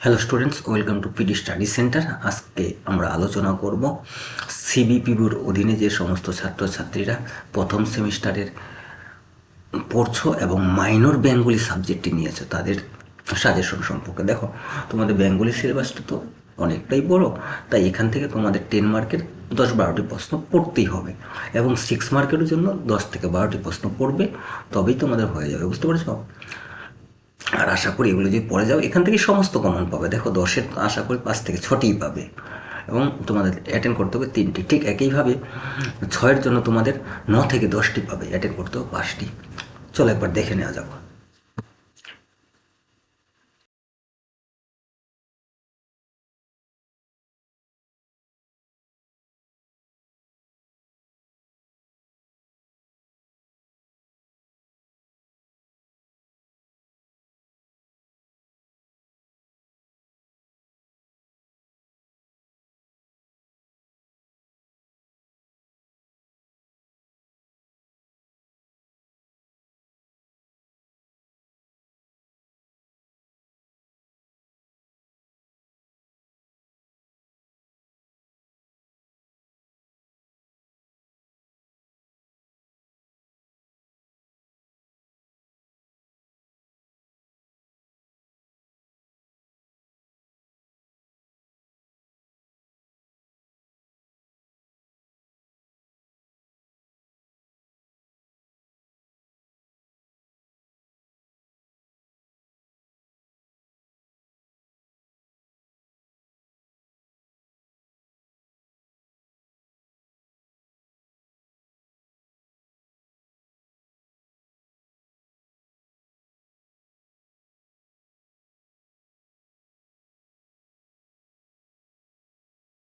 Hello students, welcome to PD study centre. আজকে আমরা আলোচনা করব সিবিপিবির অধীনে যে সমস্ত ছাত্রছাত্রীরা প্রথম সেমিস্টারের পড়ছো এবং মাইনর বেঙ্গলি সাবজেক্টটি নিয়েছো তাদের সাজেশন সম্পর্কে। দেখো, তোমাদের বেঙ্গলি সিলেবাসটা তো অনেকটাই বড়, তাই এখান থেকে তোমাদের 10 মার্কের 10-12টি প্রশ্ন পড়তেই হবে এবং 6 মার্কের জন্য 10 থেকে 12টি প্রশ্ন পড়বে, তবেই তোমাদের হয়ে যাবে। বুঝতে পারছো? আর আশা করি এগুলো যদি পড়ে যাও এখান থেকে সমস্ত কমন পাবে। দেখো, 10-এর আশা করি 5 থেকে 6টিই পাবে এবং তোমাদের অ্যাটেন্ড করতে হবে 3টি। ঠিক একইভাবে 6-এর জন্য তোমাদের 9 থেকে 10টি পাবে, অ্যাটেন্ড করতে হবে 5টি। চলো একবার দেখে নেওয়া যাক।